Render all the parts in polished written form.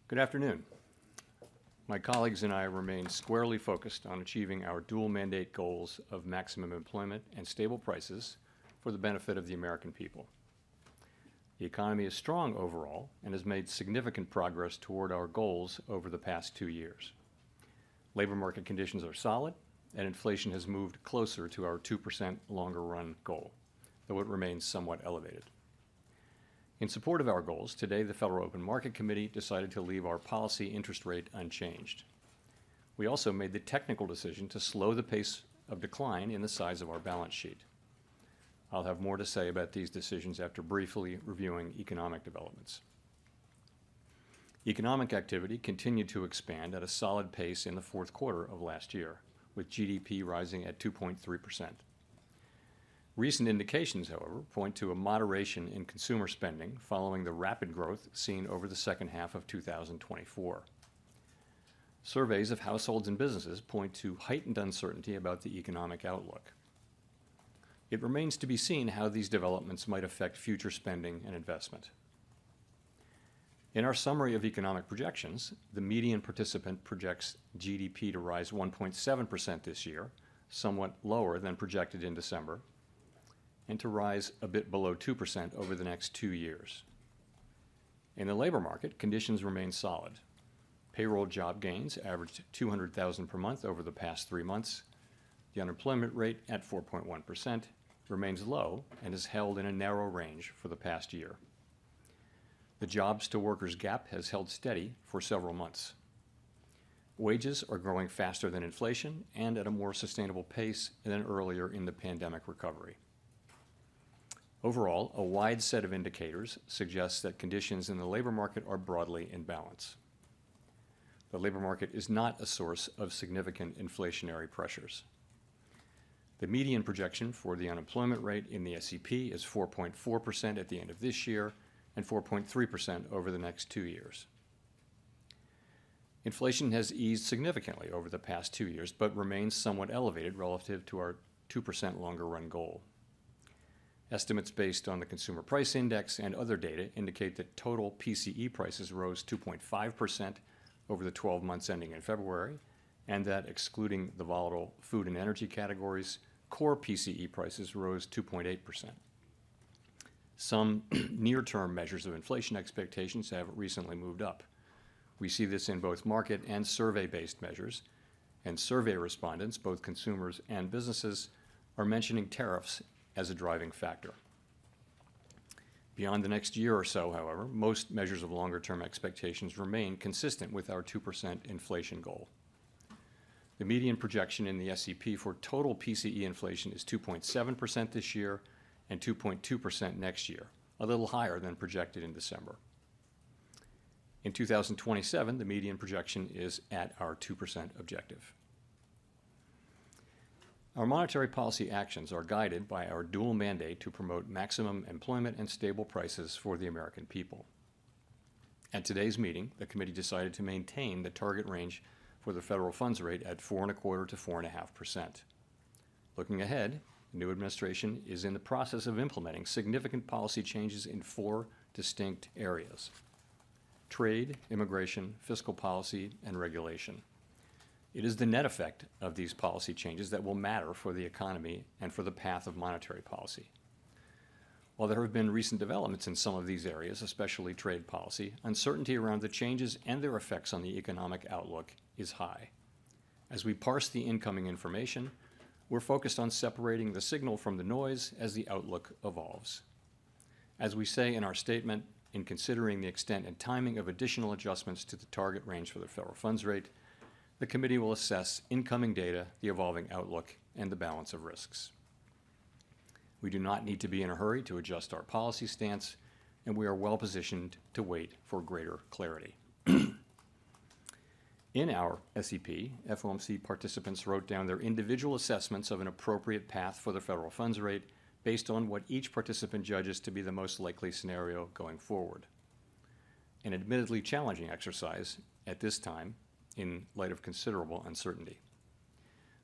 Good afternoon. My colleagues and I remain squarely focused on achieving our dual mandate goals of maximum employment and stable prices for the benefit of the American people. The economy is strong overall and has made significant progress toward our goals over the past 2 years. Labor market conditions are solid, and inflation has moved closer to our 2% longer run goal, though it remains somewhat elevated. In support of our goals, today the Federal Open Market Committee decided to leave our policy interest rate unchanged. We also made the technical decision to slow the pace of decline in the size of our balance sheet. I'll have more to say about these decisions after briefly reviewing economic developments. Economic activity continued to expand at a solid pace in the fourth quarter of last year, with GDP rising at 2.3%. Recent indications, however, point to a moderation in consumer spending following the rapid growth seen over the second half of 2024. Surveys of households and businesses point to heightened uncertainty about the economic outlook. It remains to be seen how these developments might affect future spending and investment. In our summary of economic projections, the median participant projects GDP to rise 1.7% this year, somewhat lower than projected in December, and to rise a bit below 2% over the next 2 years. In the labor market, conditions remain solid. Payroll job gains averaged 200,000 per month over the past 3 months. The unemployment rate at 4.1% remains low and is held in a narrow range for the past year. The jobs to workers gap has held steady for several months. Wages are growing faster than inflation and at a more sustainable pace than earlier in the pandemic recovery. Overall, a wide set of indicators suggests that conditions in the labor market are broadly in balance. The labor market is not a source of significant inflationary pressures. The median projection for the unemployment rate in the SEP is 4.4% at the end of this year and 4.3% over the next 2 years. Inflation has eased significantly over the past 2 years, but remains somewhat elevated relative to our 2% longer run goal. Estimates based on the Consumer Price Index and other data indicate that total PCE prices rose 2.5% over the 12 months ending in February, and that excluding the volatile food and energy categories, core PCE prices rose 2.8%. Some near-term measures of inflation expectations have recently moved up. We see this in both market and survey-based measures, and survey respondents, both consumers and businesses, are mentioning tariffs as a driving factor. Beyond the next year or so, however, most measures of longer-term expectations remain consistent with our 2% inflation goal. The median projection in the SEP for total PCE inflation is 2.7% this year and 2.2% next year, a little higher than projected in December. In 2027, the median projection is at our 2% objective. Our monetary policy actions are guided by our dual mandate to promote maximum employment and stable prices for the American people. At today's meeting, the committee decided to maintain the target range for the federal funds rate at 4.25% to 4.5%. Looking ahead, the new administration is in the process of implementing significant policy changes in 4 distinct areas: trade, immigration, fiscal policy, and regulation. It is the net effect of these policy changes that will matter for the economy and for the path of monetary policy. While there have been recent developments in some of these areas, especially trade policy, uncertainty around the changes and their effects on the economic outlook is high. As we parse the incoming information, we're focused on separating the signal from the noise as the outlook evolves. As we say in our statement, in considering the extent and timing of additional adjustments to the target range for the federal funds rate, the committee will assess incoming data, the evolving outlook, and the balance of risks. We do not need to be in a hurry to adjust our policy stance, and we are well positioned to wait for greater clarity. In our SEP, FOMC participants wrote down their individual assessments of an appropriate path for the federal funds rate based on what each participant judges to be the most likely scenario going forward. An admittedly challenging exercise at this time in light of considerable uncertainty.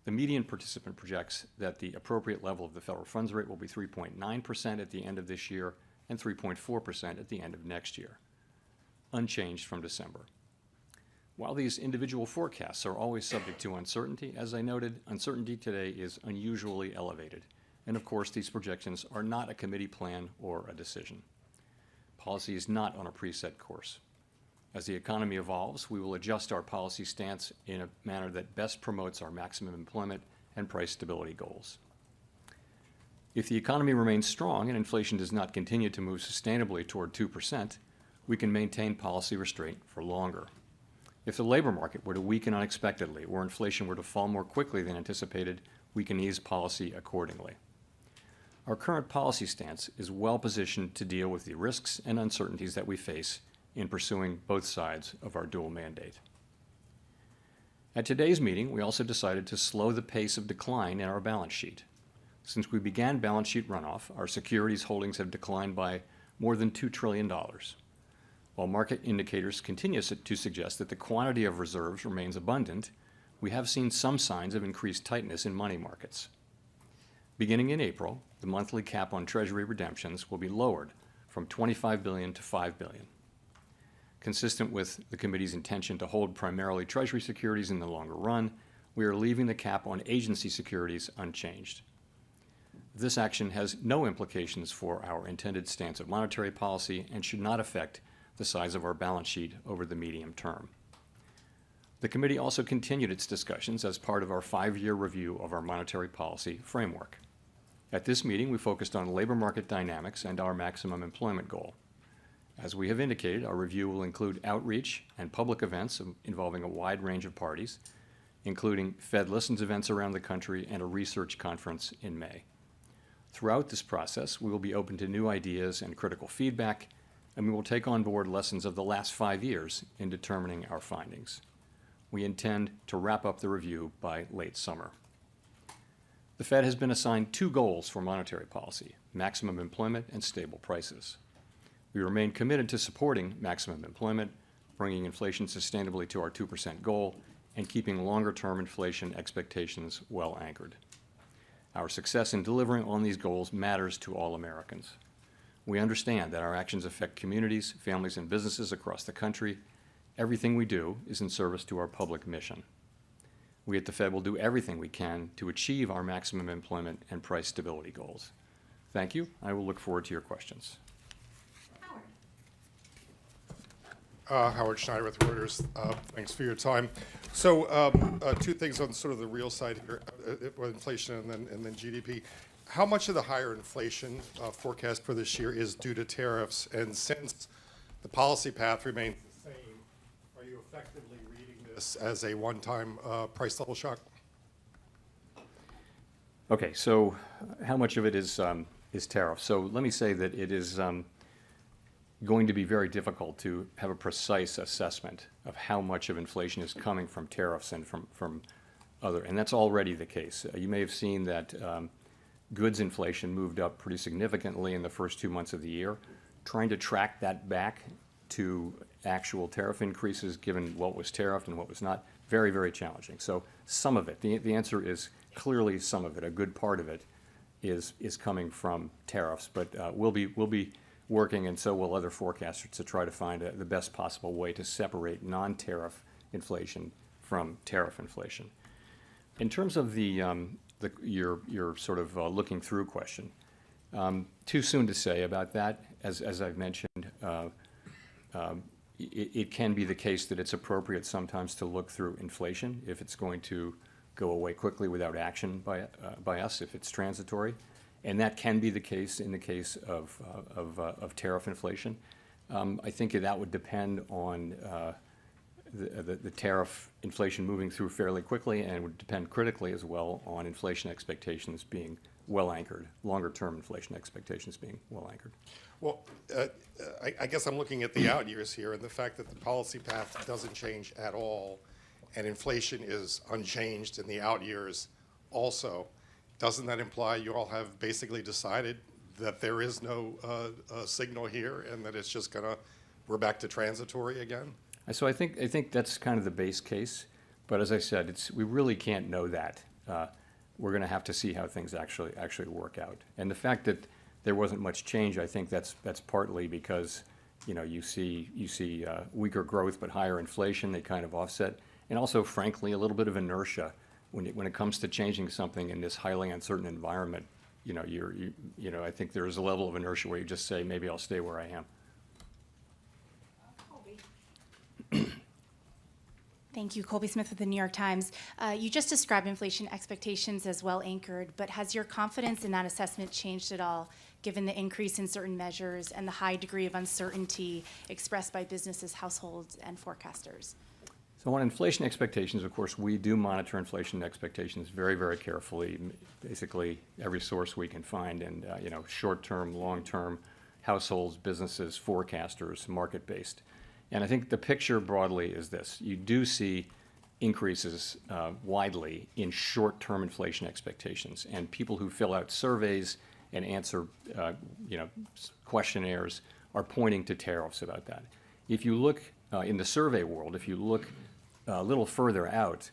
The median participant projects that the appropriate level of the federal funds rate will be 3.9% at the end of this year and 3.4% at the end of next year, unchanged from December. While these individual forecasts are always subject to uncertainty, as I noted, uncertainty today is unusually elevated. And of course, these projections are not a committee plan or a decision. Policy is not on a preset course. As the economy evolves, we will adjust our policy stance in a manner that best promotes our maximum employment and price stability goals. If the economy remains strong and inflation does not continue to move sustainably toward 2%, we can maintain policy restraint for longer. If the labor market were to weaken unexpectedly or inflation were to fall more quickly than anticipated, we can ease policy accordingly. Our current policy stance is well positioned to deal with the risks and uncertainties that we face in pursuing both sides of our dual mandate. At today's meeting, we also decided to slow the pace of decline in our balance sheet. Since we began balance sheet runoff, our securities holdings have declined by more than $2 trillion. While market indicators continue to suggest that the quantity of reserves remains abundant, we have seen some signs of increased tightness in money markets. Beginning in April, the monthly cap on Treasury redemptions will be lowered from $25 billion to $5 billion. Consistent with the committee's intention to hold primarily Treasury securities in the longer run, we are leaving the cap on agency securities unchanged. This action has no implications for our intended stance of monetary policy and should not affect the size of our balance sheet over the medium term. The committee also continued its discussions as part of our 5-year review of our monetary policy framework. At this meeting, we focused on labor market dynamics and our maximum employment goal. As we have indicated, our review will include outreach and public events involving a wide range of parties, including Fed Listens events around the country and a research conference in May. Throughout this process, we will be open to new ideas and critical feedback, and we will take on board lessons of the last 5 years in determining our findings. We intend to wrap up the review by late summer. The Fed has been assigned 2 goals for monetary policy: maximum employment and stable prices. We remain committed to supporting maximum employment, bringing inflation sustainably to our 2% goal, and keeping longer-term inflation expectations well anchored. Our success in delivering on these goals matters to all Americans. We understand that our actions affect communities, families, and businesses across the country. Everything we do is in service to our public mission. We at the Fed will do everything we can to achieve our maximum employment and price stability goals. Thank you. I will look forward to your questions. Howard Schneider with Reuters. Thanks for your time. So 2 things on sort of the real side here, inflation and then GDP. How much of the higher inflation forecast for this year is due to tariffs? And since the policy path remains the same, are you effectively reading this as a one-time price level shock? Okay, so how much of it is tariff? So let me say that it is going to be very difficult to have a precise assessment of how much of inflation is coming from tariffs and from other, and that's already the case. You may have seen that goods inflation moved up pretty significantly in the first 2 months of the year. Trying to track that back to actual tariff increases, given what was tariffed and what was not, very, very challenging. So some of it, the answer is clearly some of it. A good part of it is coming from tariffs, but we'll be working, and so will other forecasters, to try to find the best possible way to separate non-tariff inflation from tariff inflation. In terms of your sort of looking through question, too soon to say about that. As I've mentioned, it can be the case that it's appropriate sometimes to look through inflation if it's going to go away quickly without action by us, if it's transitory. And that can be the case in the case of tariff inflation. I think that would depend on the tariff inflation moving through fairly quickly, and it would depend critically as well on inflation expectations being well anchored, longer-term inflation expectations being well anchored. Well, I guess I'm looking at the out years here, and the fact that the policy path doesn't change at all, and inflation is unchanged in the out years also. Doesn't that imply you all have basically decided that there is no signal here, and that it's just we're back to transitory again? So I think that's kind of the base case, but as I said, we really can't know that. We're going to have to see how things actually work out. And the fact that there wasn't much change, I think that's partly because you see weaker growth but higher inflation. They kind of offset, and also, frankly, a little bit of inertia when it comes to changing something in this highly uncertain environment. I think there is a level of inertia where you just say, maybe I'll stay where I am. Thank you. Colby Smith with the New York Times. You just described inflation expectations as well anchored, but has your confidence in that assessment changed at all, given the increase in certain measures and the high degree of uncertainty expressed by businesses, households, and forecasters? So on inflation expectations, of course, we do monitor inflation expectations very, very carefully, basically every source we can find, and short-term, long-term, households, businesses, forecasters, market-based. And I think the picture broadly is this. You do see increases widely in short-term inflation expectations, and people who fill out surveys and answer questionnaires are pointing to tariffs about that. If you look in the survey world, if you look a little further out,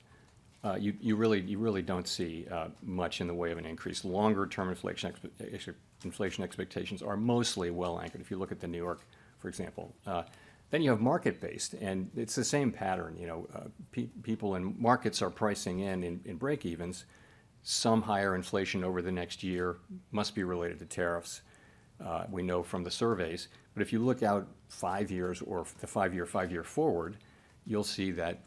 you really don't see much in the way of an increase. Longer-term inflation expectations are mostly well anchored. If you look at the New York, for example. Then you have market-based, and it's the same pattern. People in markets are pricing in break-evens. Some higher inflation over the next year must be related to tariffs. We know from the surveys. But if you look out 5 years or the 5-year forward, you'll see that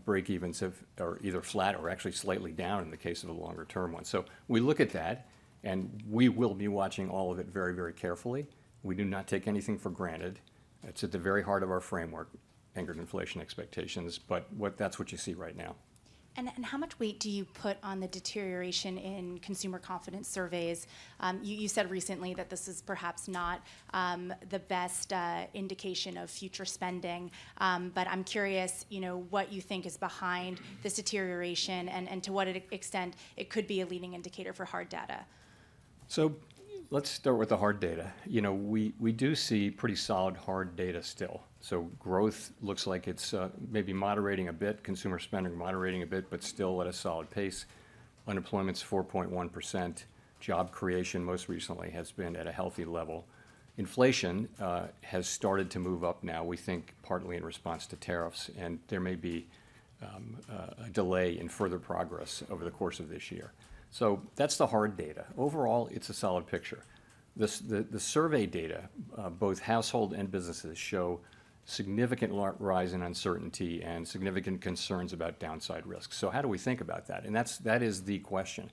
break-evens are either flat or actually slightly down in the case of the longer-term one. So we look at that, and we will be watching all of it very, very carefully. We do not take anything for granted. It's at the very heart of our framework, anchored inflation expectations, but that's what you see right now. And how much weight do you put on the deterioration in consumer confidence surveys? You said recently that this is perhaps not the best indication of future spending, but I'm curious, what you think is behind this deterioration and to what extent it could be a leading indicator for hard data. So let's start with the hard data. We do see pretty solid hard data still. So growth looks like it's maybe moderating a bit, consumer spending moderating a bit, but still at a solid pace. Unemployment's 4.1%. Job creation most recently has been at a healthy level. Inflation has started to move up now, we think partly in response to tariffs, and there may be a delay in further progress over the course of this year. So that's the hard data. Overall, it's a solid picture. The survey data, both household and businesses, show significant rise in uncertainty and significant concerns about downside risks. So how do we think about that? And that is the question.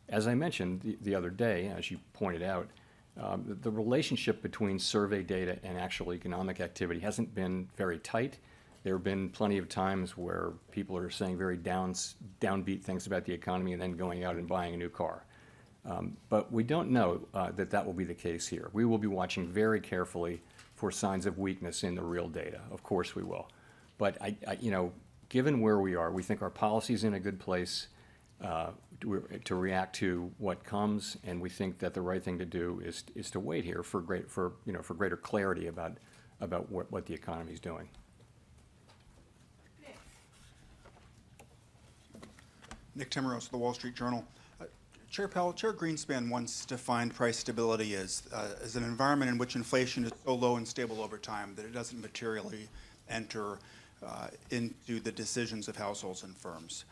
As I mentioned the other day, as you pointed out, the relationship between survey data and actual economic activity hasn't been very tight. There have been plenty of times where people are saying very downbeat things about the economy and then going out and buying a new car. But we don't know that will be the case here. We will be watching very carefully for signs of weakness in the real data. Of course we will. But given where we are, we think our policy's in a good place to react to what comes, and we think that the right thing to do is to wait here for greater clarity about what the economy's doing. Nick Timmeros of the Wall Street Journal. Chair Powell, Chair Greenspan once defined price stability as an environment in which inflation is so low and stable over time that it doesn't materially enter into the decisions of households and firms.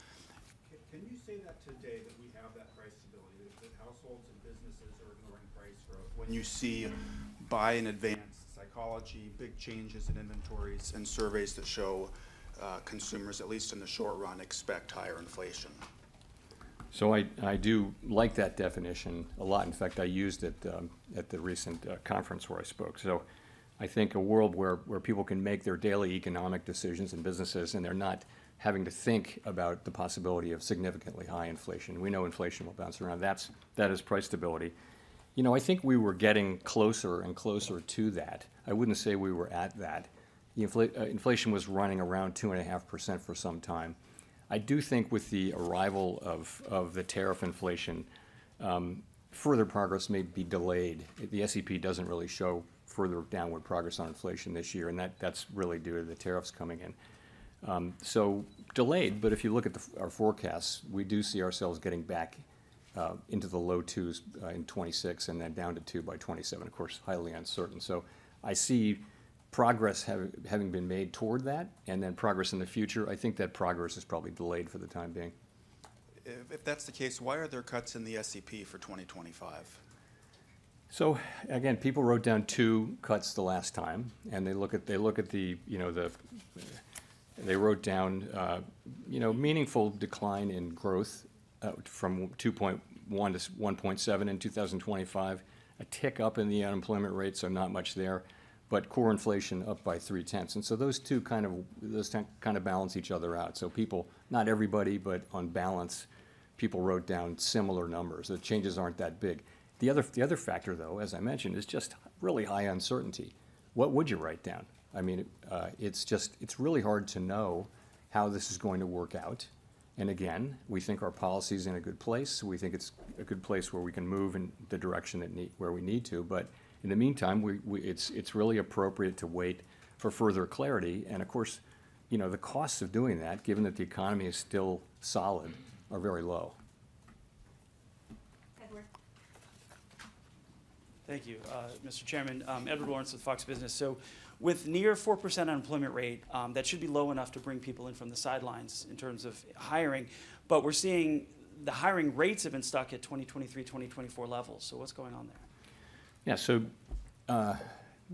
Can you say that today, that we have that price stability, that households and businesses are ignoring price growth when you see buy in advance psychology, big changes in inventories, and surveys that show consumers, at least in the short run, expect higher inflation? So I do like that definition a lot. In fact, I used it at the recent conference where I spoke. So I think a world where people can make their daily economic decisions in businesses and they're not having to think about the possibility of significantly high inflation. We know inflation will bounce around. That is price stability. I think we were getting closer and closer to that. I wouldn't say we were at that. Inflation was running around 2.5% for some time. I do think with the arrival of the tariff inflation, further progress may be delayed. The SEP doesn't really show further downward progress on inflation this year, and that's really due to the tariffs coming in. So delayed, but if you look at our forecasts, we do see ourselves getting back into the low 2s in 26 and then down to 2 by 27, of course, highly uncertain. So I see progress having been made toward that, and then progress in the future. I think that progress is probably delayed for the time being. If that's the case, why are there cuts in the SEP for 2025? So again, people wrote down 2 cuts the last time, and they look at the, you know, they wrote down, you know, meaningful decline in growth from 2.1 to 1.7 in 2025, a tick up in the unemployment rate, so not much there, but core inflation up by 0.3. And so those kind of balance each other out. So people, not everybody, but on balance, people wrote down similar numbers. The changes aren't that big. The other factor, though, as I mentioned, is just really high uncertainty. What would you write down? I mean, it's really hard to know how this is going to work out. And again, we think our policy is in a good place. We think it's a good place where we can move in the direction where we need to. But in the meantime, it's really appropriate to wait for further clarity. And of course, you know, the costs of doing that, given that the economy is still solid, are very low. Thank you, Mr. Chairman. Edward Lawrence with Fox Business. So with near 4% unemployment rate, that should be low enough to bring people in from the sidelines in terms of hiring. But we're seeing the hiring rates have been stuck at 2023, 2024 levels. So what's going on there? Yeah, so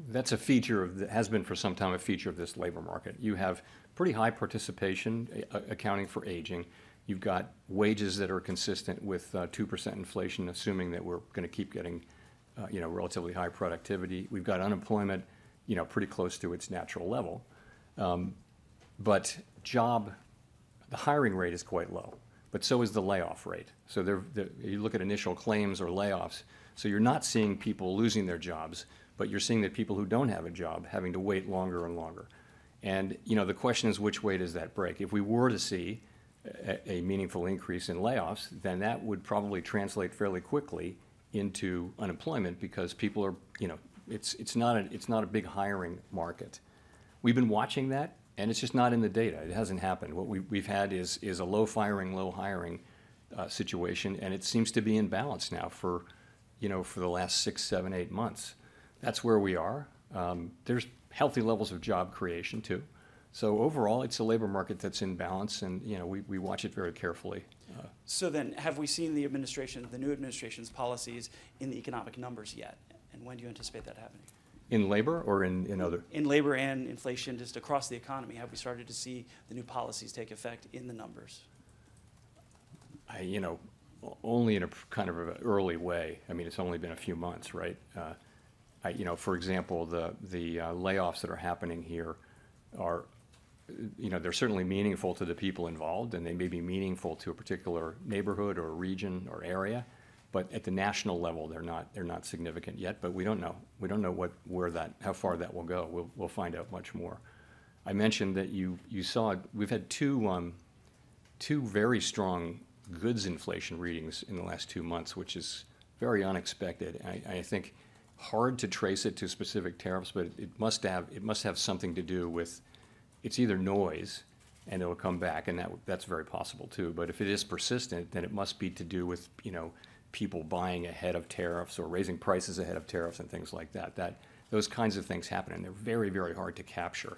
that's a feature has been for some time a feature of this labor market. You have pretty high participation accounting for aging. You've got wages that are consistent with 2% inflation, assuming that we're going to keep getting you know, relatively high productivity. We've got unemployment, you know, pretty close to its natural level. But the hiring rate is quite low, but so is the layoff rate. So you look at initial claims or layoffs, so you're not seeing people losing their jobs, but you're seeing that people who don't have a job having to wait longer and longer. And, you know, the question is, which way does that break? If we were to see a meaningful increase in layoffs, then that would probably translate fairly quickly into unemployment, because people are, you know, it's not a big hiring market. We've been watching that, and it's just not in the data. It hasn't happened. What we've had is a low firing, low hiring situation, and it seems to be in balance now for the last 6, 7, 8 months. That's where we are. There's healthy levels of job creation too. So overall, it's a labor market that's in balance, and you know, we watch it very carefully. So then, have we seen the new administration's policies in the economic numbers yet? And when do you anticipate that happening? In labor or in other? In labor and inflation, just across the economy, have we started to see the new policies take effect in the numbers? You know, only in a kind of an early way. I mean, it's only been a few months, right? You know, for example, the layoffs that are happening here are, you know, they're certainly meaningful to the people involved, and they may be meaningful to a particular neighborhood or region or area, but at the national level, they're not significant yet. But we don't know. We don't know how far that will go. We'll find out much more. I mentioned that you saw we've had two very strong goods inflation readings in the last 2 months, which is very unexpected. I think hard to trace it to specific tariffs, but it must have something to do with. It's either noise, and it'll come back, and that's very possible too. But if it is persistent, then it must be to do with, you know, people buying ahead of tariffs or raising prices ahead of tariffs and things like that. Those kinds of things happen, and they're very, very hard to capture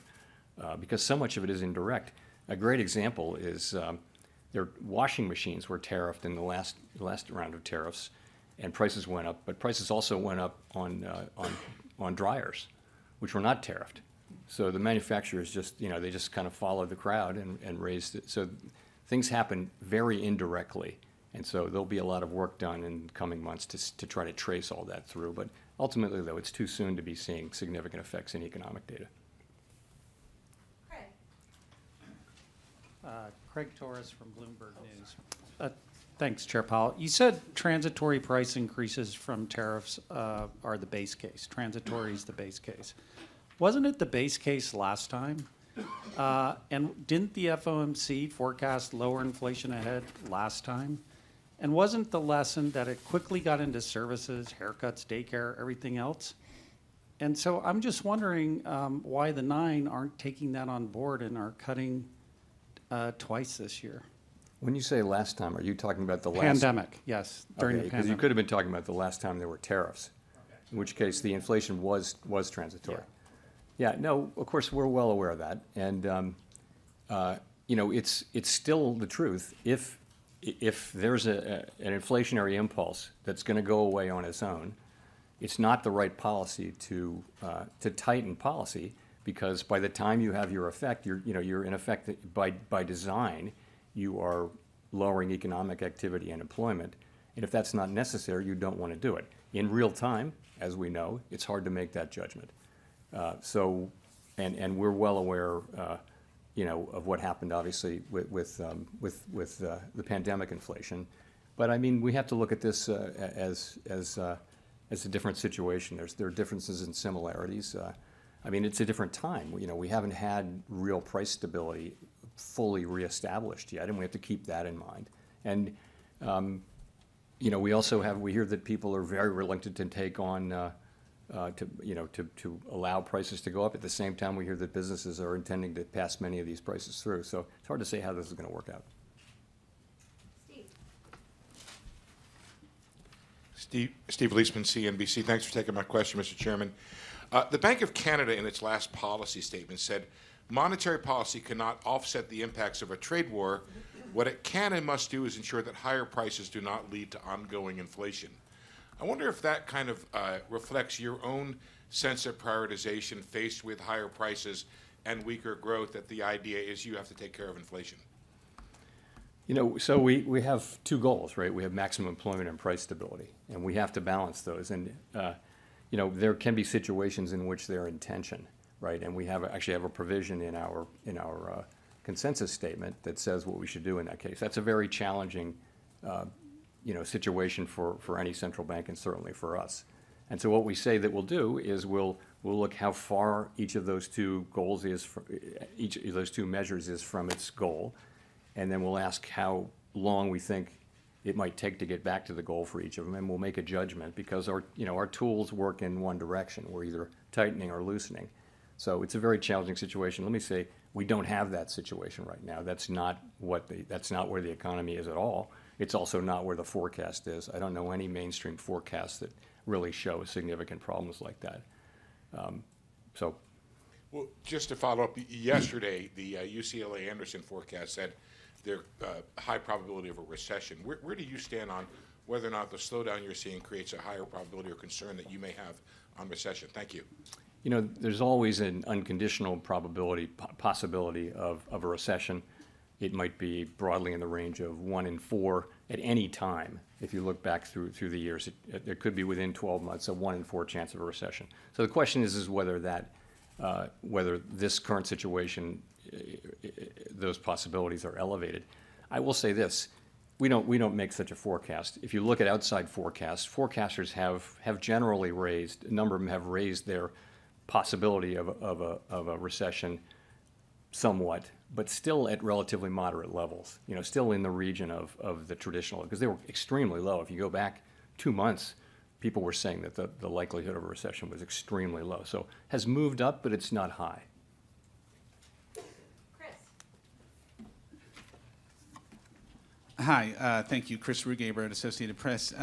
because so much of it is indirect. A great example is their washing machines were tariffed in the last round of tariffs, and prices went up. But prices also went up on dryers, which were not tariffed. So the manufacturers just, you know, they just kind of followed the crowd and raised it. So things happen very indirectly. And so there'll be a lot of work done in coming months to try to trace all that through. But ultimately, though, it's too soon to be seeing significant effects in economic data. Craig Torres from Bloomberg News. Thanks, Chair Powell. You said transitory price increases from tariffs are the base case. Transitory is the base case. Wasn't it the base case last time? And didn't the FOMC forecast lower inflation ahead last time? And wasn't the lesson that it quickly got into services, haircuts, daycare, everything else? And so I'm just wondering why the 9 aren't taking that on board and are cutting twice this year. When you say last time, are you talking about the last? Pandemic, yes, during the Because pandemic. you could have been talking about the last time there were tariffs. in which case the inflation was transitory. Yeah, no, of course, we're well aware of that. And, you know, it's still the truth. If there's an inflationary impulse that's going to go away on its own, it's not the right policy to tighten policy, because by the time you have your effect, you're in effect, by design, you are lowering economic activity and employment. And if that's not necessary, you don't want to do it. In real time, as we know, it's hard to make that judgment. And we're well aware, you know, of what happened, obviously, with the pandemic inflation. But I mean, we have to look at this as a different situation. There are differences and similarities. I mean, it's a different time. You know, we haven't had real price stability fully reestablished yet, and we have to keep that in mind. And you know, we hear that people are very reluctant to take on to allow prices to go up. At the same time, we hear that businesses are intending to pass many of these prices through. So it's hard to say how this is going to work out. Steve Leisman, CNBC. Thanks for taking my question, Mr. Chairman. The Bank of Canada, in its last policy statement, said monetary policy cannot offset the impacts of a trade war. What it can and must do is ensure that higher prices do not lead to ongoing inflation. I wonder if that kind of reflects your own sense of prioritization faced with higher prices and weaker growth, that the idea is you have to take care of inflation. You know, so we have two goals, right? We have maximum employment and price stability, and we have to balance those. And you know, there can be situations in which they're in tension, right? And we actually have a provision in our consensus statement that says what we should do in that case. That's a very challenging, you know, situation for any central bank, and certainly for us. And so what we say that we'll do is we'll look how far each of those two goals is, each of those two measures is from its goal. And then we'll ask how long we think it might take to get back to the goal for each of them, and we'll make a judgment, because our tools work in one direction. We're either tightening or loosening. So it's a very challenging situation. Let me say, we don't have that situation right now. That's not where the economy is at all. It's also not where the forecast is. I don't know any mainstream forecasts that really show significant problems like that. Well, just to follow up, yesterday the UCLA Anderson forecast said there's high probability of a recession. Where do you stand on whether or not the slowdown you're seeing creates a higher probability or concern that you may have on recession? Thank you. You know, there's always an unconditional possibility of a recession. It might be broadly in the range of 1 in 4 at any time. If you look back through the years, it could be within 12 months, a 1 in 4 chance of a recession. So the question is whether this current situation, those possibilities are elevated. I will say this: we don't make such a forecast. If you look at outside forecasts, forecasters have generally raised, a number of them have raised their possibility of a recession somewhat, but still at relatively moderate levels. You know, still in the region of the traditional, because they were extremely low. If you go back 2 months, people were saying that the likelihood of a recession was extremely low. So has moved up, but it's not high. Hi, thank you. Chris Rugaber at Associated Press.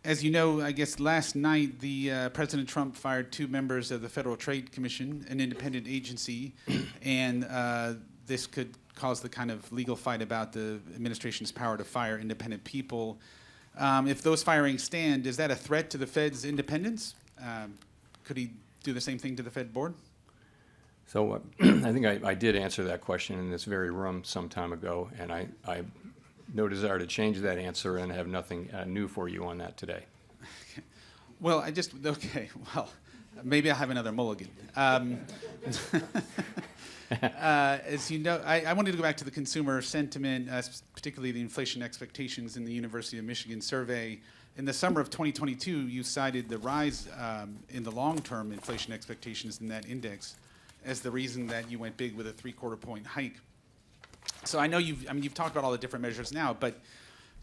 As you know, I guess last night, President Trump fired 2 members of the Federal Trade Commission, an independent agency, and this could cause the kind of legal fight about the administration's power to fire independent people. If those firings stand, is that a threat to the Fed's independence? Could he do the same thing to the Fed board? So I think I did answer that question in this very room some time ago, and I no desire to change that answer, and have nothing new for you on that today. Well, maybe I'll have another mulligan. As you know, I wanted to go back to the consumer sentiment, particularly the inflation expectations in the University of Michigan survey. In the summer of 2022, you cited the rise in the long-term inflation expectations in that index as the reason that you went big with a 3/4 point hike. So I know you've talked about all the different measures now, but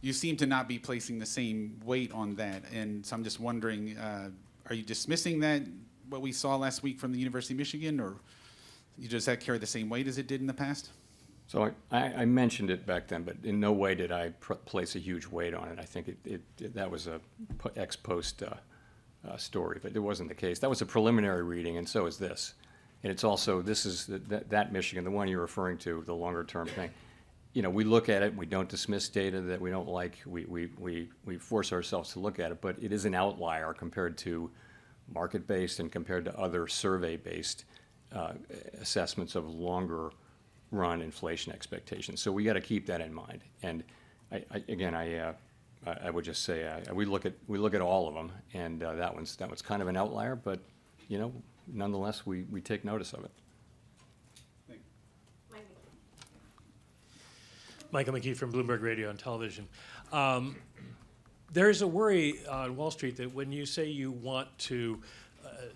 you seem to not be placing the same weight on that. And so I'm just wondering, are you dismissing that, what we saw last week from the University of Michigan, or does that carry the same weight as it did in the past? So I mentioned it back then, but in no way did I place a huge weight on it. I think that was a ex post story, but it wasn't the case. That was a preliminary reading, and so is this. And it's also, this is that Michigan, the one you're referring to, the longer term thing. You know, we look at it, we don't dismiss data that we don't like, we force ourselves to look at it, but it is an outlier compared to market-based and compared to other survey-based assessments of longer run inflation expectations. So we got to keep that in mind. And I would just say we look at all of them, and that one's kind of an outlier, but you know, nonetheless we take notice of it. Michael McKee from Bloomberg Radio and Television. There's a worry on Wall Street that when you say you want to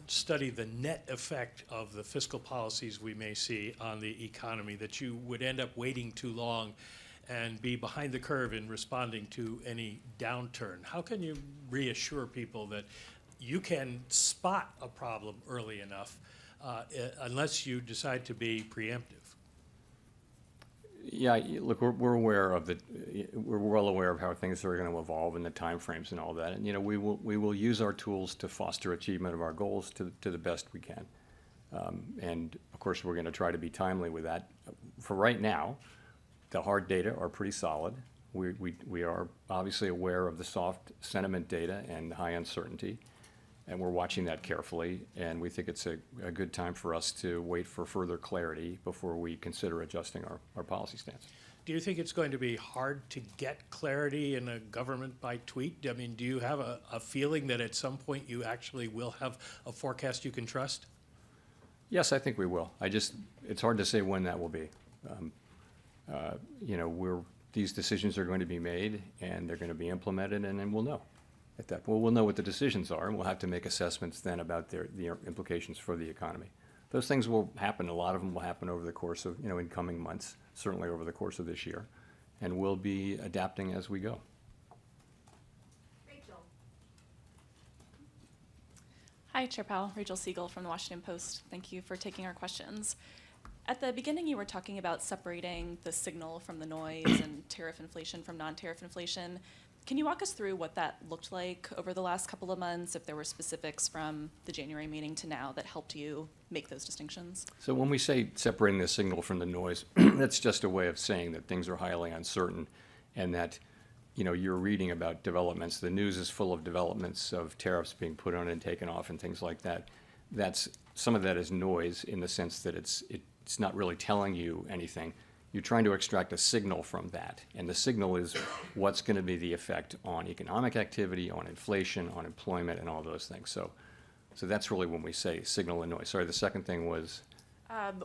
study the net effect of the fiscal policies we may see on the economy, that you would end up waiting too long and be behind the curve in responding to any downturn. How can you reassure people that you can spot a problem early enough unless you decide to be preemptive? Yeah, look, we're aware of we're well aware of how things are going to evolve and the timeframes and all that. And you know, we will use our tools to foster achievement of our goals to the best we can. And of course, we're going to try to be timely with that. For right now, the hard data are pretty solid. We are obviously aware of the soft sentiment data and high uncertainty, and we're watching that carefully, and we think it's a good time for us to wait for further clarity before we consider adjusting our policy stance. Do you think it's going to be hard to get clarity in a government by tweet? I mean, do you have a feeling that at some point you actually will have a forecast you can trust? Yes, I think we will. It's hard to say when that will be. You know, these decisions are going to be made, and they're going to be implemented, and then we'll know. At that point, we'll know what the decisions are, and we'll have to make assessments then about the implications for the economy. Those things will happen. A lot of them will happen over the course of, in coming months, certainly over the course of this year, and we'll be adapting as we go. Rachel. Hi, Chair Powell. Rachel Siegel from the Washington Post. Thank you for taking our questions. At the beginning, you were talking about separating the signal from the noise and tariff inflation from non-tariff inflation. Can you walk us through what that looked like over the last couple of months, if there were specifics from the January meeting to now that helped you make those distinctions? So when we say separating the signal from the noise, that's just a way of saying that things are highly uncertain, and that, you're reading about developments. The news is full of developments of tariffs being put on and taken off and things like that. Some of that is noise in the sense that it's not really telling you anything. You're trying to extract a signal from that, and the signal is what's going to be the effect on economic activity, on inflation, on employment, and all those things. So that's really when we say signal and noise. Sorry, the second thing was?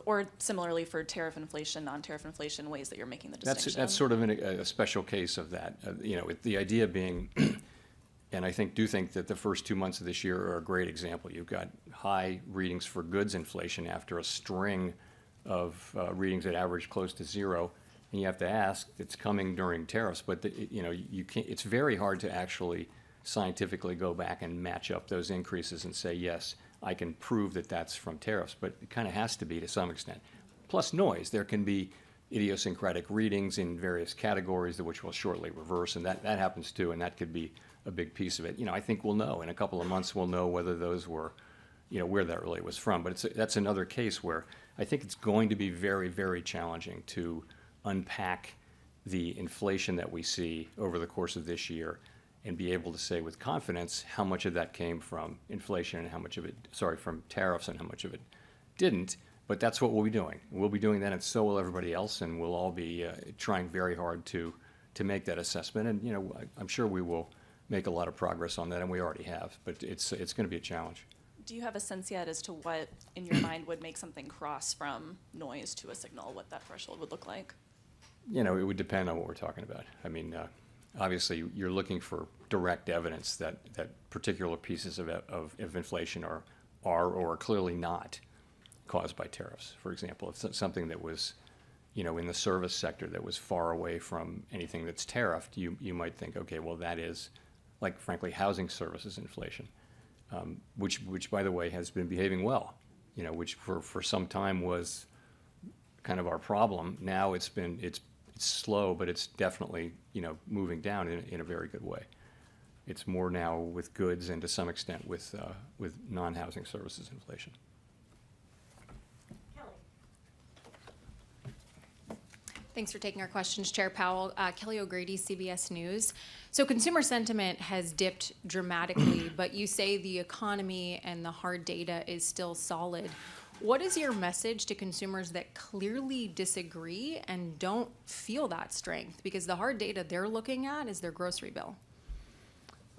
Or similarly for tariff inflation, non-tariff inflation, ways that you're making the distinction. That's sort of a special case of that. The idea being, and I do think that the first 2 months of this year are a great example. You've got high readings for goods inflation after a string of readings that average close to zero, and you have to ask, it's coming during tariffs, but you can't. It's very hard to actually scientifically go back and match up those increases and say, yes, I can prove that that's from tariffs, but it kind of has to be to some extent. Plus noise. There can be idiosyncratic readings in various categories which will shortly reverse, and that happens too, and that could be a big piece of it. I think we'll know. In a couple of months, we'll know whether those were, where that really was from. But that's another case where I think it's going to be very, very challenging to unpack the inflation that we see over the course of this year and be able to say with confidence how much of that came from inflation and how much of it, from tariffs, and how much of it didn't. But that's what we'll be doing. We'll be doing that, and so will everybody else, and we'll all be trying very hard to make that assessment. And I'm sure we will make a lot of progress on that, and we already have. But it's going to be a challenge. Do you have a sense yet as to what, in your mind, would make something cross from noise to a signal, what that threshold would look like? It would depend on what we're talking about. I mean, obviously, you're looking for direct evidence that particular pieces of inflation are or are clearly not caused by tariffs. For example, if it's something that was, in the service sector that was far away from anything that's tariffed, you might think, okay, well, that is, like, frankly, housing services inflation. Which, by the way, has been behaving well, which for some time was kind of our problem. Now it's slow, but it's definitely, moving down in a very good way. It's more now with goods and to some extent with non-housing services inflation. Thanks for taking our questions, Chair Powell. Kelly O'Grady, CBS News. So consumer sentiment has dipped dramatically, but you say the economy and the hard data is still solid. What is your message to consumers that clearly disagree and don't feel that strength? Because the hard data they're looking at is their grocery bill.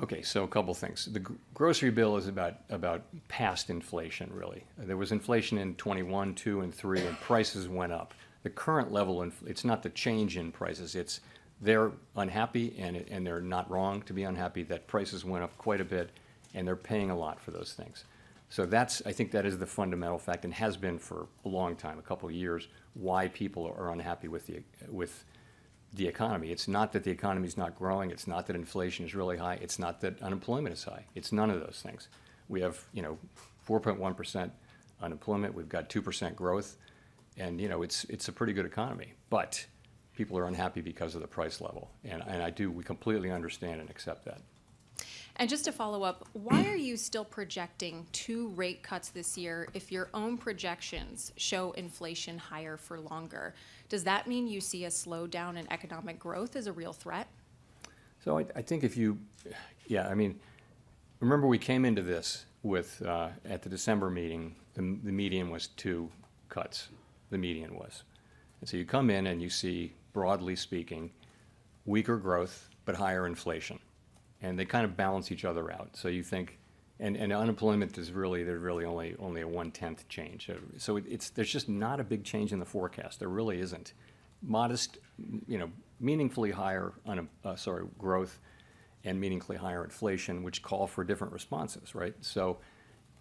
Okay, so a couple things. The grocery bill is about past inflation, really. There was inflation in 21, 2, and 3, and prices went up. The current level, it's not the change in prices, it's they're unhappy, and they're not wrong to be unhappy that prices went up quite a bit, and they're paying a lot for those things. So I think that is the fundamental fact, and has been for a long time, a couple of years, why people are unhappy with the economy. It's not that the economy is not growing, it's not that inflation is really high, it's not that unemployment is high. It's none of those things. We have, 4.1% unemployment, we've got 2% growth, and it's a pretty good economy, but people are unhappy because of the price level, and we completely understand and accept that. And just to follow up, why are you still projecting 2 rate cuts this year if your own projections show inflation higher for longer? Does that mean you see a slowdown in economic growth as a real threat? So I think remember we came into this with, at the December meeting, the median was 2 cuts. The median was. And so you come in and you see, broadly speaking, weaker growth but higher inflation. And they kind of balance each other out. So you think, and unemployment is really, there's really only a 1/10 change. So there's just not a big change in the forecast. There really isn't. Modest, meaningfully higher growth and meaningfully higher inflation, which call for different responses, right? So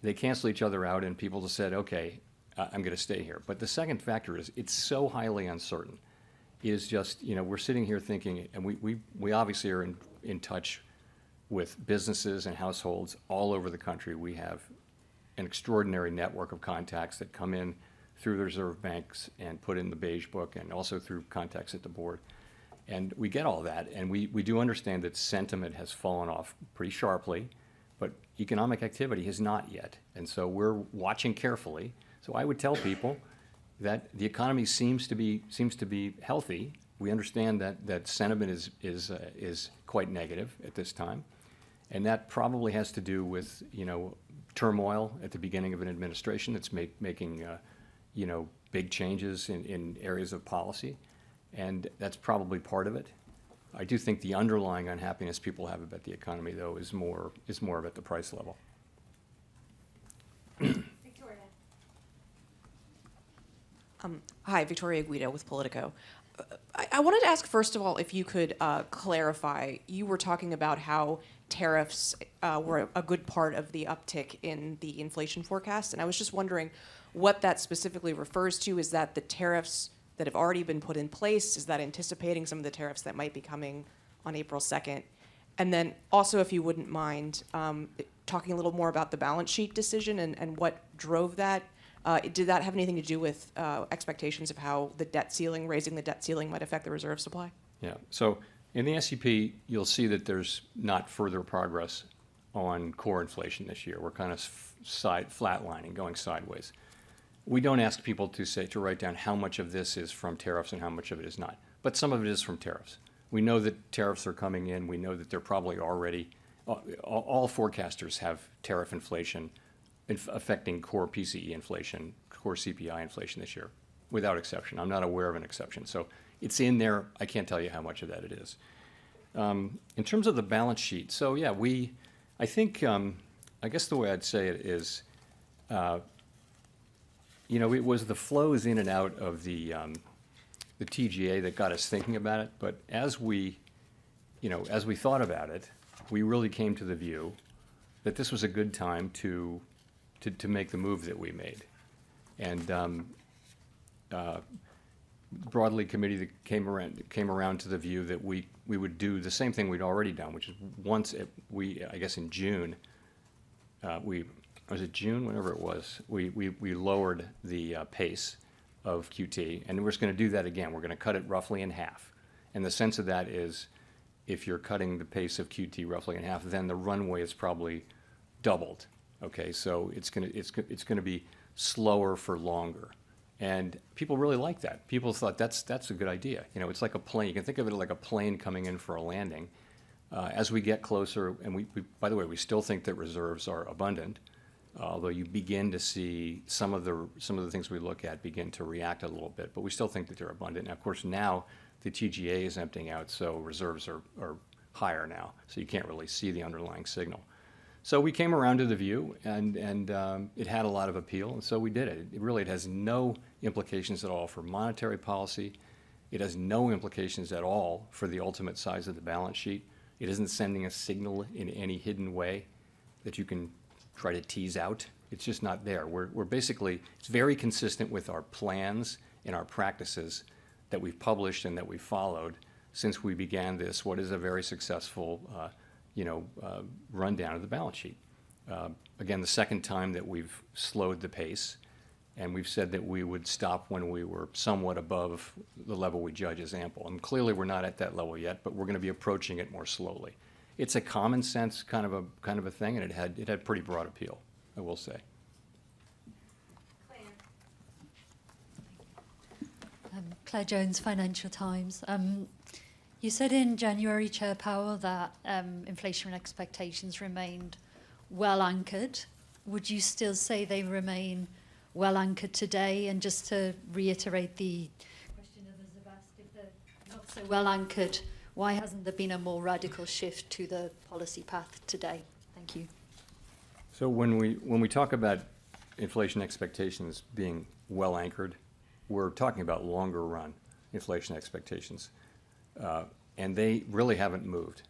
they cancel each other out, and people just said, okay, I'm going to stay here. But the second factor is it's so highly uncertain. Is just, we're sitting here thinking, and we obviously are in touch with businesses and households all over the country. We have an extraordinary network of contacts that come in through the reserve banks and put in the beige book, and also through contacts at the board. And we get all that, and we do understand that sentiment has fallen off pretty sharply, but economic activity has not yet. And so we're watching carefully. So I would tell people that the economy seems to be healthy. We understand that sentiment is quite negative at this time, and that probably has to do with turmoil at the beginning of an administration that's making big changes in areas of policy, and that's probably part of it. I do think the underlying unhappiness people have about the economy, though, is more about the price level. Hi, Victoria Guido with Politico. I wanted to ask, first of all, if you could clarify. You were talking about how tariffs were a good part of the uptick in the inflation forecast, and I was just wondering what that specifically refers to. Is that the tariffs that have already been put in place? Is that anticipating some of the tariffs that might be coming on April 2nd? And then also, if you wouldn't mind, talking a little more about the balance sheet decision and what drove that. Did that have anything to do with expectations of how the debt ceiling, raising the debt ceiling, might affect the reserve supply? Yeah. So in the SEP, you'll see that there's not further progress on core inflation this year. We're kind of flatlining, going sideways. We don't ask people to write down how much of this is from tariffs and how much of it is not. But some of it is from tariffs. We know that tariffs are coming in. We know that they're probably already, all forecasters have tariff inflation affecting core PCE inflation, core CPI inflation this year, without exception. I'm not aware of an exception. So it's in there. I can't tell you how much of that it is. In terms of the balance sheet, so yeah, I think, I guess the way I'd say it is, it was the flows in and out of the TGA that got us thinking about it. But as we thought about it, we really came to the view that this was a good time to make the move that we made. And broadly, committee that came around to the view that we would do the same thing we'd already done, which is I guess in June, was it June? Whenever it was, we lowered the pace of QT, and we're just going to do that again. We're going to cut it roughly in half. And the sense of that is if you're cutting the pace of QT roughly in half, then the runway is probably doubled. Okay, so it's gonna be slower for longer. And people really like that. People thought that's a good idea. You know, it's like a plane. You can think of it like a plane coming in for a landing. As we get closer, and we by the way, we still think that reserves are abundant, although you begin to see some of the things we look at begin to react a little bit, but we still think that they're abundant. And of course, now the TGA is emptying out, so reserves are higher now, so you can't really see the underlying signal. So we came around to the view, and it had a lot of appeal, and so we did it. It has no implications at all for monetary policy. It has no implications at all for the ultimate size of the balance sheet. It isn't sending a signal in any hidden way that you can try to tease out. It's just not there. We're basically, it's very consistent with our plans and our practices that we've published and that we've followed since we began this, what is a very successful rundown of the balance sheet. Again, the second time that we've slowed the pace, and we've said that we would stop when we were somewhat above the level we judge as ample. And clearly we're not at that level yet, but we're going to be approaching it more slowly. It's a common sense kind of a thing, and it had pretty broad appeal, I will say. Claire Jones, Financial Times. You said in January, Chair Powell, that inflation expectations remained well anchored. Would you still say they remain well anchored today? And just to reiterate the question others have asked, if they're not so well anchored, why hasn't there been a more radical shift to the policy path today? Thank you. So when we talk about inflation expectations being well anchored, we're talking about longer run inflation expectations. And they really haven't moved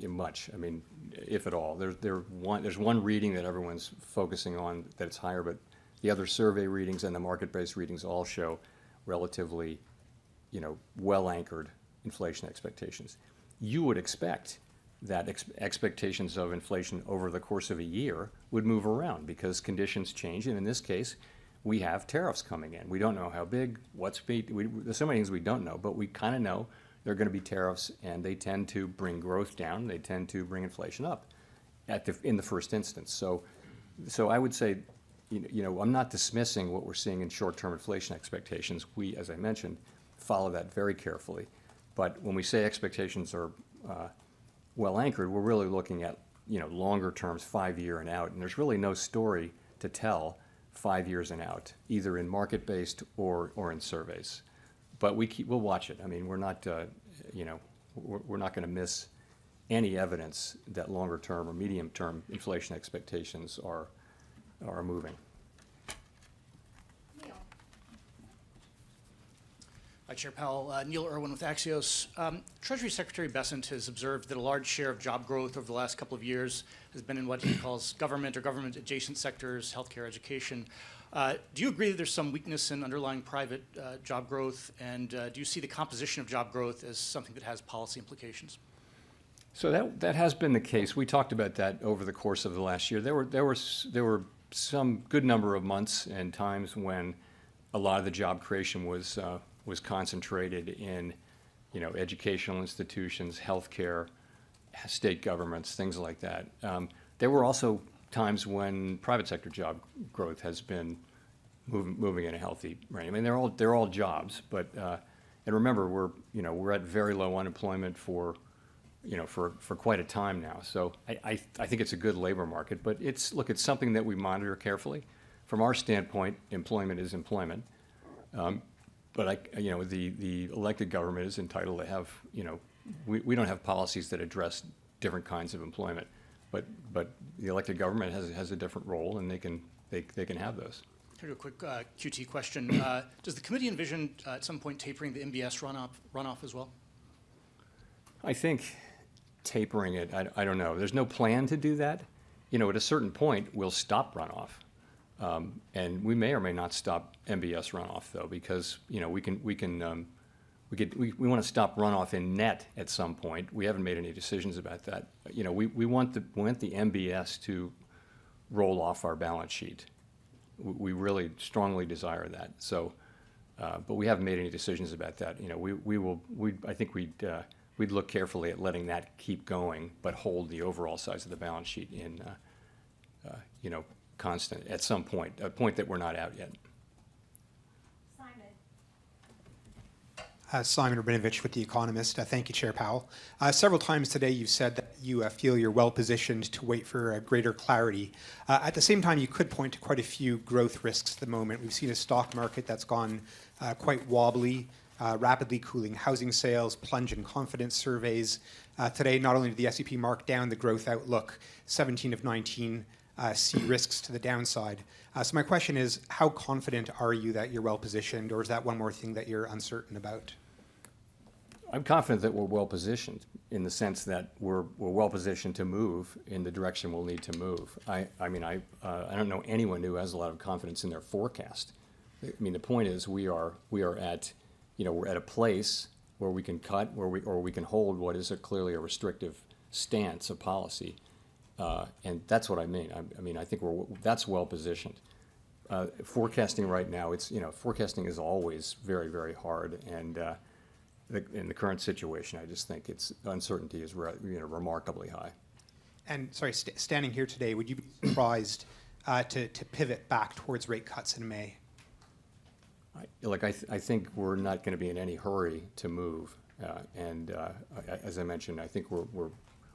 much, I mean, if at all. There's one reading that everyone's focusing on that it's higher, but the other survey readings and the market-based readings all show relatively, well-anchored inflation expectations. You would expect that expectations of inflation over the course of a year would move around because conditions change, and in this case, we have tariffs coming in. We don't know how big, what's speed. There's so many things we don't know, but we kind of know there are going to be tariffs, and they tend to bring growth down. They tend to bring inflation up in the first instance. So I would say, I'm not dismissing what we're seeing in short-term inflation expectations. We, as I mentioned, follow that very carefully. But when we say expectations are well anchored, we're really looking at longer terms, 5-year and out, and there's really no story to tell 5 years and out, either in market-based or in surveys. But we'll watch it. I mean, we're not we're not going to miss any evidence that longer-term or medium-term inflation expectations are moving. Hi, Chair Powell. Neil Irwin with Axios. Treasury Secretary Bessent has observed that a large share of job growth over the last couple of years has been in what he calls government or government-adjacent sectors, healthcare, education. Do you agree that there's some weakness in underlying private job growth, and do you see the composition of job growth as something that has policy implications? So that has been the case. We talked about that over the course of the last year. There were some good number of months and times when a lot of the job creation was concentrated in, educational institutions, healthcare, state governments, things like that. There were also times when private sector job growth has been moving in a healthy range. I mean, they're all jobs, but and remember, we're at very low unemployment for quite a time now. So I think it's a good labor market, but it's something that we monitor carefully. From our standpoint, employment is employment. But the elected government is entitled to have, we don't have policies that address different kinds of employment, but the elected government has a different role, and they can have those. Can I do a quick QT question? Does the committee envision at some point tapering the MBS runoff as well? I think tapering it, I don't know. There's no plan to do that. At a certain point, we'll stop runoff. And we may or may not stop MBS runoff, though, because we want to stop runoff in net at some point. We haven't made any decisions about that. We want the MBS to roll off our balance sheet. We really strongly desire that. So, but we haven't made any decisions about that. I think we'd we'd look carefully at letting that keep going, but hold the overall size of the balance sheet in, constant at some point, a point that we're not out yet. Simon Rabinovich with The Economist. Thank you, Chair Powell. Several times today you've said that you feel you're well positioned to wait for greater clarity. At the same time, you could point to quite a few growth risks at the moment. We've seen a stock market that's gone quite wobbly, rapidly cooling housing sales, plunge in confidence surveys. Today, not only did the S&P mark down the growth outlook, 17 of 19 see risks to the downside. So my question is, how confident are you that you're well positioned, or is that one more thing that you're uncertain about? I'm confident that we're well positioned in the sense that we're well positioned to move in the direction we'll need to move. I don't know anyone who has a lot of confidence in their forecast. I mean, the point is we are at, we're at a place where we can cut, or we can hold what is clearly a restrictive stance of policy, and that's what I mean. I think that's well positioned. Forecasting right now, forecasting is always very, very hard, and in the current situation, I just think uncertainty is remarkably high. And sorry, standing here today, would you be surprised to pivot back towards rate cuts in May? I think we're not going to be in any hurry to move, and as I mentioned, I think we're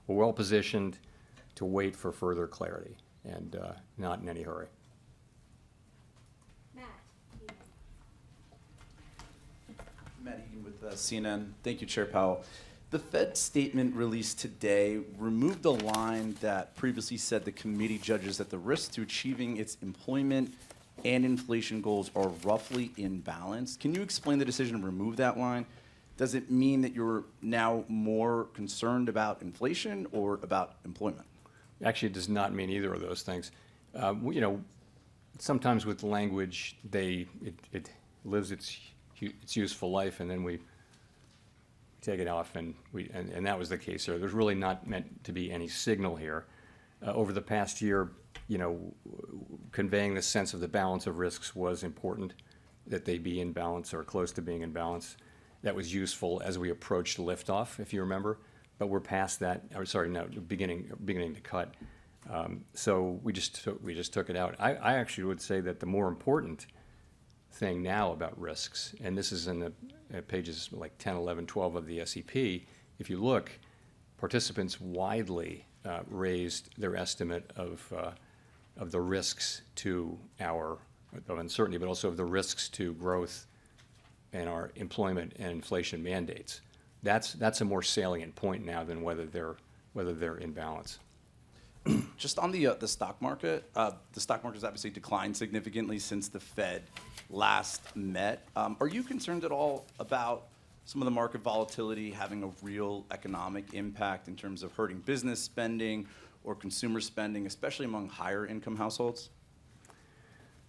well positioned to wait for further clarity, and not in any hurry. Matt Egan with CNN. Thank you, Chair Powell. The Fed statement released today removed the line that previously said the committee judges that the risks to achieving its employment and inflation goals are roughly in balance. Can you explain the decision to remove that line? Does it mean that you're now more concerned about inflation or about employment? Actually, it does not mean either of those things. Sometimes with language, it lives its useful life, and then we take it off, and that was the case here. There's really not meant to be any signal here. Over the past year, conveying the sense of the balance of risks was important, that they be in balance or close to being in balance. That was useful as we approached liftoff, if you remember, but we're past that, beginning to cut. So we just took it out. I actually would say that the more important thing now about risks, and this is in the pages like 10, 11, 12 of the SEP, if you look, participants widely raised their estimate of the risks to of uncertainty, but also of the risks to growth and our employment and inflation mandates. That's a more salient point now than whether they're in balance. Just on the stock market, the stock market has obviously declined significantly since the Fed last met. Are you concerned at all about some of the market volatility having a real economic impact in terms of hurting business spending or consumer spending, especially among higher income households?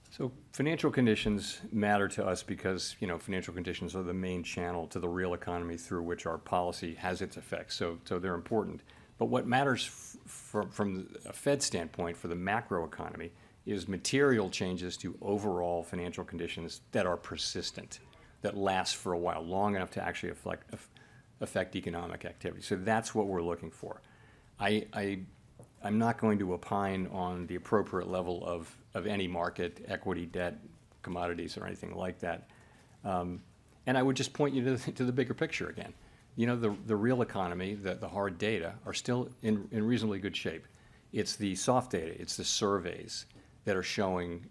So financial conditions matter to us because financial conditions are the main channel to the real economy through which our policy has its effects. So they're important. But what matters from a Fed standpoint for the macro economy is material changes to overall financial conditions that are persistent, that last for a while, long enough to actually affect economic activity. So that's what we're looking for. I'm not going to opine on the appropriate level of any market, equity, debt, commodities, or anything like that. And I would just point you to the bigger picture again. The real economy, the hard data, are still in reasonably good shape. It's the soft data, it's the surveys that are showing,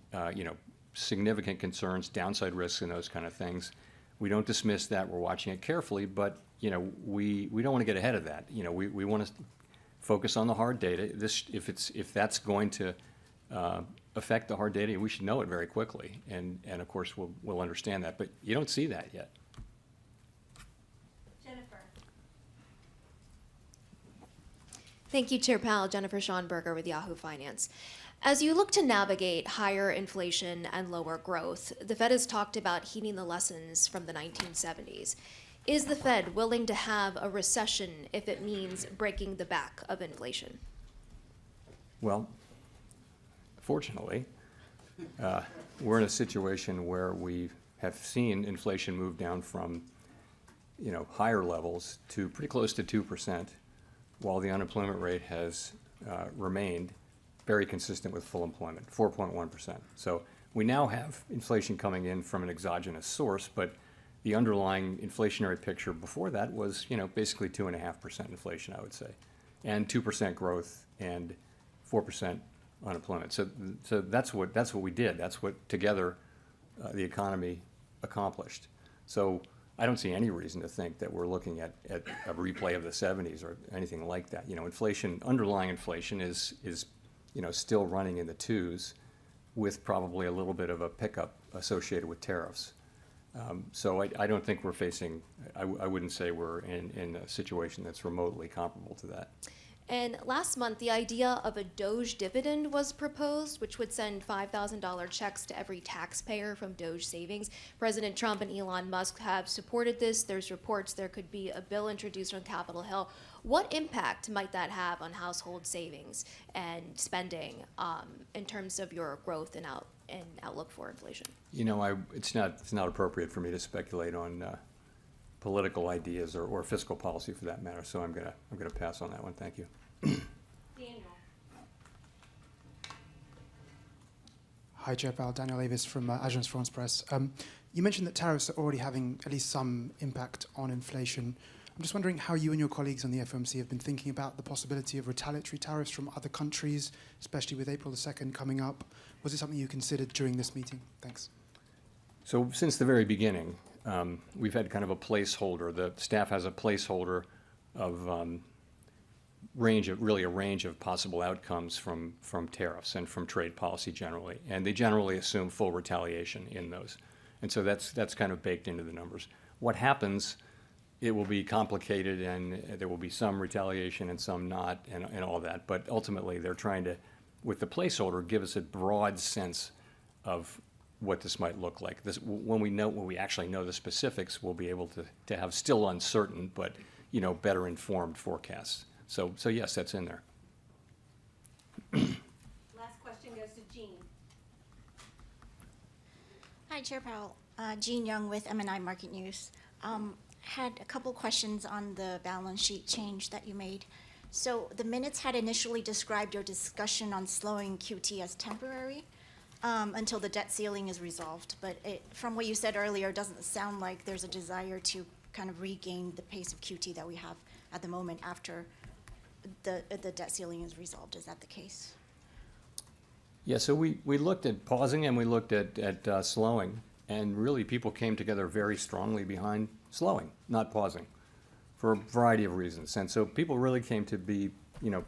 significant concerns, downside risks, and those kind of things. We don't dismiss that. We're watching it carefully, but we don't want to get ahead of that. We want to focus on the hard data. If that's going to affect the hard data, we should know it very quickly, and of course we'll understand that. But you don't see that yet. Thank you, Chair Powell. Jennifer Schonberger with Yahoo Finance. As you look to navigate higher inflation and lower growth, the Fed has talked about heeding the lessons from the 1970s. Is the Fed willing to have a recession if it means breaking the back of inflation? Well, fortunately, we're in a situation where we have seen inflation move down from higher levels to pretty close to 2%, while the unemployment rate has remained very consistent with full employment, 4.1%. So we now have inflation coming in from an exogenous source, but the underlying inflationary picture before that was, basically 2.5% inflation, I would say, and 2% growth and 4% unemployment. So that's what we did. That's what together the economy accomplished. So I don't see any reason to think that we're looking at a replay of the 70s or anything like that. Inflation, underlying inflation is still running in the twos, with probably a little bit of a pickup associated with tariffs. So I don't think we're facing, I wouldn't say we're in a situation that's remotely comparable to that. And last month, the idea of a Doge dividend was proposed, which would send $5,000 checks to every taxpayer from Doge savings. President Trump and Elon Musk have supported this. There's reports there could be a bill introduced on Capitol Hill. What impact might that have on household savings and spending in terms of your growth and outlook for inflation? It's not appropriate for me to speculate on political ideas or fiscal policy for that matter. So I'm gonna pass on that one. Thank you. Daniel. Hi, Chair Powell. Daniel Avis from Agence France Presse. You mentioned that tariffs are already having at least some impact on inflation. I'm just wondering how you and your colleagues on the FOMC have been thinking about the possibility of retaliatory tariffs from other countries, especially with April the 2nd coming up. Was it something you considered during this meeting? Thanks. So since the very beginning, we've had kind of a placeholder. The staff has a placeholder of a range of possible outcomes from tariffs and from trade policy generally. And they generally assume full retaliation in those. And so that's kind of baked into the numbers. What happens, it will be complicated, and there will be some retaliation and some not, and all that. But ultimately, they're trying to, with the placeholder, give us a broad sense of what this might look like. When we actually know the specifics, we'll be able to have still uncertain, but better informed forecasts. So yes, that's in there. Last question goes to Jean. Hi, Chair Powell. Jean Young with M&I Market News. Had a couple questions on the balance sheet change that you made. So the minutes had initially described your discussion on slowing QT as temporary until the debt ceiling is resolved. But from what you said earlier, it doesn't sound like there's a desire to kind of regain the pace of QT that we have at the moment after the debt ceiling is resolved. Is that the case? Yeah, so we looked at pausing and we looked at slowing, and really people came together very strongly behind slowing, not pausing, for a variety of reasons. And so people really came to be,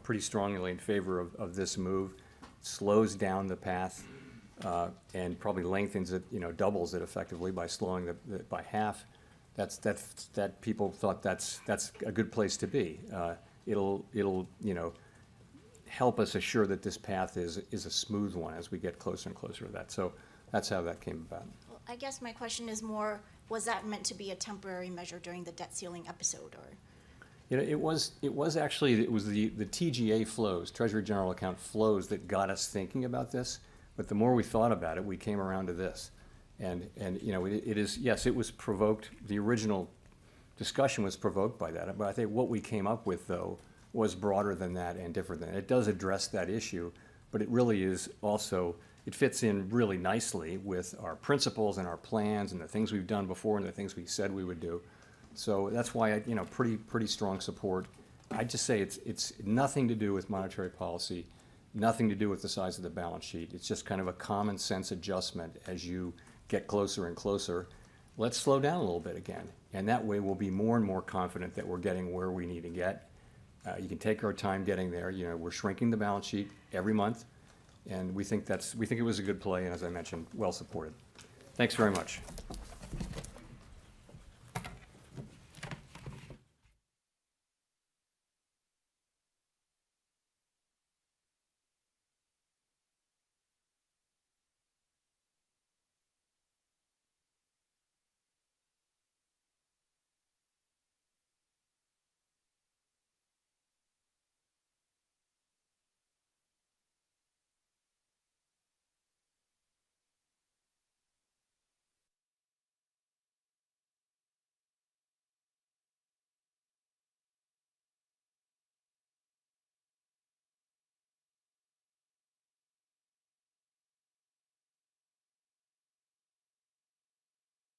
pretty strongly in favor of this move. Slows down the path and probably lengthens it, doubles it effectively by slowing by half. That people thought that's a good place to be. It'll help us assure that this path is a smooth one as we get closer and closer to that. So that's how that came about. Well, I guess my question is more, was that meant to be a temporary measure during the debt ceiling episode, or? It was the TGA flows, Treasury General Account flows, that got us thinking about this. But the more we thought about it, we came around to this. And it is, yes, it was provoked. The original discussion was provoked by that. But I think what we came up with, though, was broader than that and different than that. It does address that issue, but it really is also, it fits in really nicely with our principles and our plans and the things we've done before and the things we said we would do. So that's why, pretty strong support. I'd just say it's nothing to do with monetary policy, nothing to do with the size of the balance sheet. It's just kind of a common sense adjustment as you get closer and closer. Let's slow down a little bit again. And that way we'll be more and more confident that we're getting where we need to get. You can take our time getting there. We're shrinking the balance sheet every month, and we think it was a good play, and as I mentioned, well supported. Thanks very much.